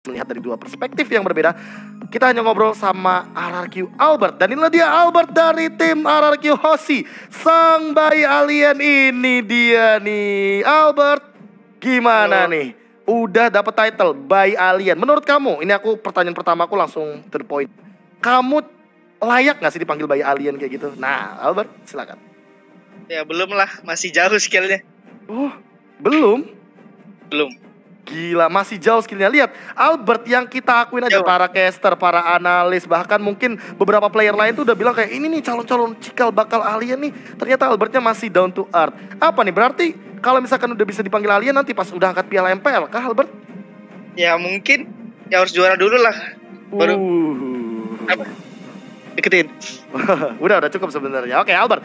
melihat dari dua perspektif yang berbeda. Kita hanya ngobrol sama RRQ Albert. Dan inilah dia Albert dari tim RRQ Hoshi, sang bayi alien. Ini dia nih Albert. Gimana nih? Udah dapet title bayi alien. Menurut kamu, ini aku pertanyaan pertama aku langsung to the point. Kamu layak gak sih dipanggil bayi alien kayak gitu? Nah Albert silakan. Ya belum lah, masih jauh skillnya. Oh belum? Belum. Gila, masih jauh skillnya. Lihat, Albert yang kita akuin aja, para caster, para analis, bahkan mungkin beberapa player lain tuh udah bilang kayak ini nih calon-calon cikal bakal alien nih. Ternyata Albertnya masih down to earth. Apa nih, berarti kalau misalkan udah bisa dipanggil alien nanti pas udah angkat piala MPL kah Albert? Ya mungkin, ya harus juara dulu lah. Baru deketin. udah cukup sebenarnya. Oke Albert,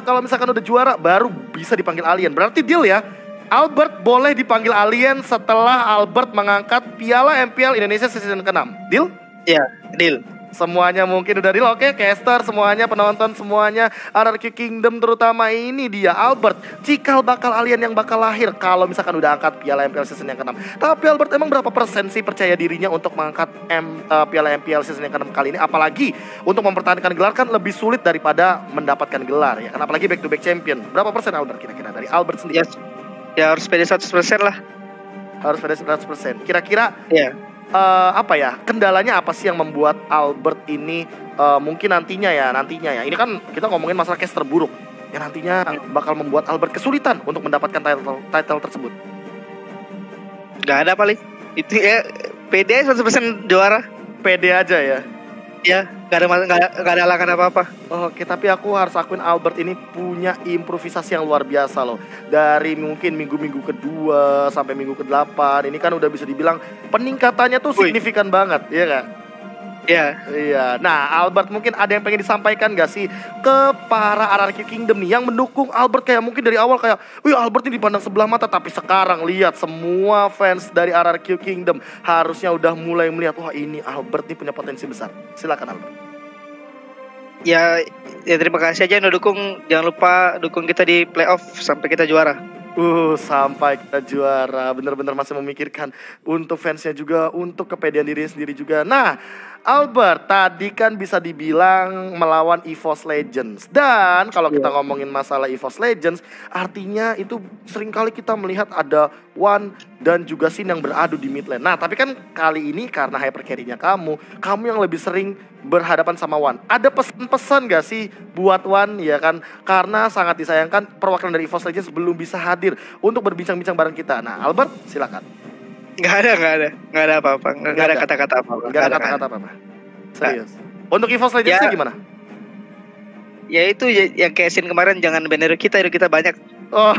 kalau misalkan udah juara baru bisa dipanggil alien. Berarti deal ya? Albert boleh dipanggil alien setelah Albert mengangkat Piala MPL Indonesia season ke-6. Deal? Iya, deal. Semuanya mungkin udah deal. Oke, caster semuanya, penonton semuanya, RRQ Kingdom terutama, ini dia Albert, cikal bakal alien yang bakal lahir kalau misalkan udah angkat Piala MPL season yang ke-6. Tapi Albert emang berapa persen sih percaya dirinya untuk mengangkat Piala MPL season yang ke-6 kali ini? Apalagi untuk mempertahankan gelar kan lebih sulit daripada mendapatkan gelar ya kan, apalagi back to back champion. Berapa persen Albert kira-kira dari Albert sendiri? Yes. Ya harus pede 100% lah. Harus pede 100%. Kira-kira apa ya, kendalanya apa sih yang membuat Albert ini mungkin nantinya ya. Ini kan kita ngomongin masalah case terburuk yang nantinya bakal membuat Albert kesulitan untuk mendapatkan title tersebut. Gak ada paling. Itu ya pede 100% juara. Pede aja ya. Ya, gak ada halangan apa-apa. Oke, tapi aku harus akuin Albert ini punya improvisasi yang luar biasa loh. Dari mungkin minggu-minggu kedua sampai minggu ke-8, ini kan udah bisa dibilang peningkatannya tuh signifikan banget, ya kak? Iya. Nah Albert mungkin ada yang pengen disampaikan gak sih ke para RRQ Kingdom nih yang mendukung Albert, kayak mungkin dari awal kayak wih Albert ini dipandang sebelah mata, tapi sekarang lihat semua fans dari RRQ Kingdom harusnya udah mulai melihat wah ini Albert ini punya potensi besar. Silakan Albert. Ya terima kasih aja yang udah dukung. Jangan lupa dukung kita di playoff sampai kita juara. Sampai kita juara. Bener-bener masih memikirkan untuk fansnya juga, untuk kepedean diri sendiri juga. Nah Albert tadi kan bisa dibilang melawan EVOS Legends. Dan kalau kita ngomongin masalah EVOS Legends, artinya itu seringkali kita melihat ada One dan juga Sin yang beradu di mid lane. Nah tapi kan kali ini karena hyper carry-nya kamu yang lebih sering berhadapan sama One. Ada pesan-pesan gak sih buat One ya kan? Karena sangat disayangkan perwakilan dari EVOS Legends belum bisa hadir untuk berbincang-bincang bareng kita. Nah Albert silakan. Gak ada apa-apa. Gak ada kata-kata apa-apa. Gak ada kata-kata apa-apa. Serius. Untuk EVOS Legends gimana? Ya itu yang kayak scene kemarin, jangan banner kita banyak. Oh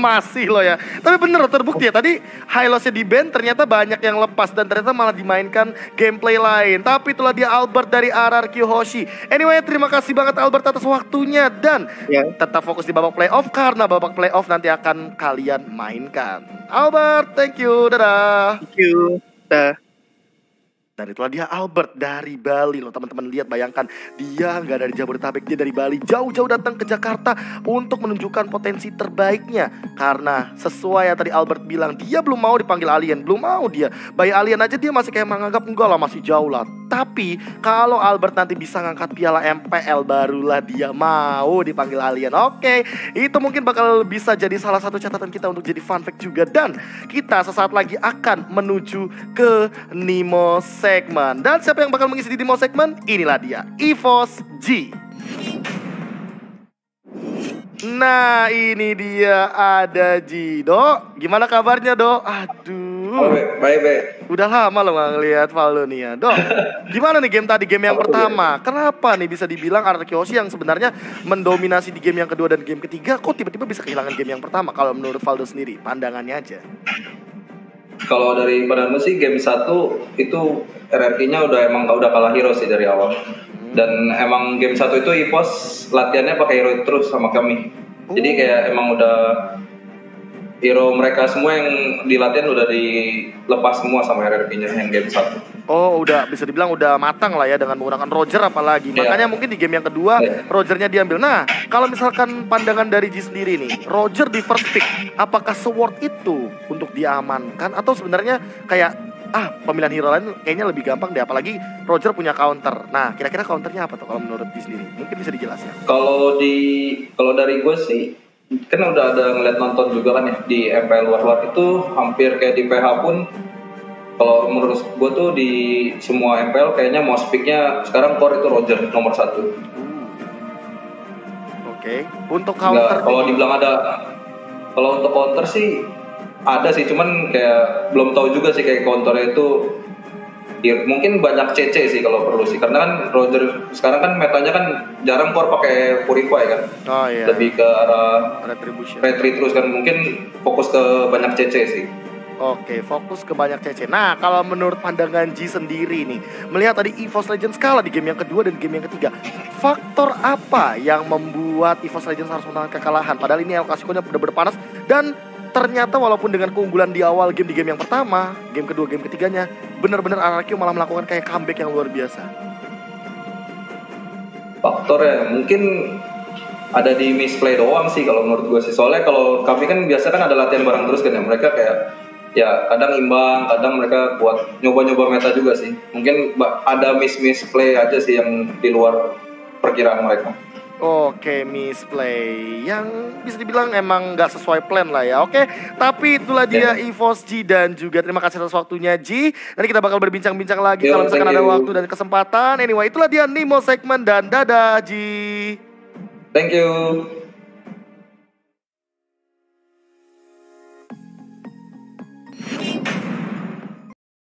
masih loh ya. Tapi bener terbukti ya. Tadi high loss-nya di ban ternyata banyak yang lepas dan ternyata malah dimainkan gameplay lain. Tapi itulah dia Albert dari RRQ Hoshi. Anyway terima kasih banget Albert atas waktunya. Dan tetap fokus di babak playoff, karena babak playoff nanti akan kalian mainkan. Albert thank you. Dadah. Thank you. Dan itulah dia Albert dari Bali loh teman-teman. Lihat, bayangkan dia nggak dari Jabodetabek, dia dari Bali, jauh-jauh datang ke Jakarta untuk menunjukkan potensi terbaiknya. Karena sesuai yang tadi Albert bilang, dia belum mau dipanggil alien, belum mau dia. Bayi alien aja dia masih kayak menganggap enggak lah, masih jauh lah. Tapi kalau Albert nanti bisa ngangkat piala MPL, barulah dia mau dipanggil alien. Oke, itu mungkin bakal bisa jadi salah satu catatan kita untuk jadi fun fact juga. Dan kita sesaat lagi akan menuju ke Nemo segmen. Dan siapa yang bakal mengisi di Nemo segmen? Inilah dia, EVOS G. Nah ini dia ada Jido. Gimana kabarnya Do? Aduh baik. Udah lama loh gak ngeliat Valdo nih ya Do. Gimana nih game tadi, game yang pertama? Kenapa nih bisa dibilang RRQ Hoshi yang sebenarnya mendominasi di game yang kedua dan game ketiga, kok tiba-tiba bisa kehilangan game yang pertama? Kalau menurut Valdo sendiri, pandangannya aja. Kalau dari pandangan sih game 1 itu RRQ-nya udah kalah hero sih dari awal. Dan emang game 1 itu EVOS latihannya pakai hero terus sama kami. Jadi kayak emang udah hero mereka semua yang di latihan udah dilepas semua sama RRQ-nya yang game 1. Oh udah bisa dibilang udah matang lah ya dengan menggunakan Roger apalagi. Makanya mungkin di game yang kedua Rogernya diambil. Nah kalau misalkan pandangan dari G sendiri nih, Roger di first pick apakah se-worth itu untuk diamankan, atau sebenarnya kayak pemilihan hero lain kayaknya lebih gampang deh, apalagi Roger punya counter. Nah, kira-kira counternya apa tuh kalau menurut Ji sendiri? Mungkin bisa dijelaskan. Kalau dari gue sih, kan udah ada ngeliat nonton juga kan ya di MPL luar-luar itu hampir kayak di PH pun. Kalau menurut gue tuh di semua MPL kayaknya most picknya sekarang core itu Roger nomor 1. Oke. Untuk counter Kalau dibilang ada, kalau untuk counter sih ada sih, cuman kayak belum tahu juga sih kayak counternya itu. Ya, mungkin banyak CC sih kalau perlu sih, karena kan Roger sekarang kan metanya kan jarang core pakai Purify kan. Oh iya. Lebih ke arah Retribution. retreat terus kan, mungkin fokus ke banyak CC sih. Oke, fokus ke banyak CC. Nah, kalau menurut pandangan Ji sendiri nih, melihat tadi EVOS Legends kalah di game yang kedua dan game yang ketiga, faktor apa yang membuat EVOS Legends harus menahan kekalahan? Padahal ini El Clasico-nya udah berpanas dan ternyata walaupun dengan keunggulan di awal game di game yang pertama, game kedua, game ketiganya, benar-benar RRQ malah melakukan kayak comeback yang luar biasa. Faktornya mungkin ada di misplay doang sih kalau menurut gue sih. Soalnya kalau kami kan biasa kan ada latihan bareng terus kan ya, mereka kayak ya kadang imbang, kadang mereka buat nyoba-nyoba meta juga sih. Mungkin ada misplay aja sih yang di luar perkiraan mereka. Oke, misplay yang bisa dibilang emang nggak sesuai plan lah ya. Oke, tapi itulah dia EVOS Ji dan juga terima kasih atas waktunya Ji. Nanti kita bakal berbincang-bincang lagi kalau misalkan ada waktu dan kesempatan. Anyway, itulah dia Nimo segmen dan dadah Ji. Thank you.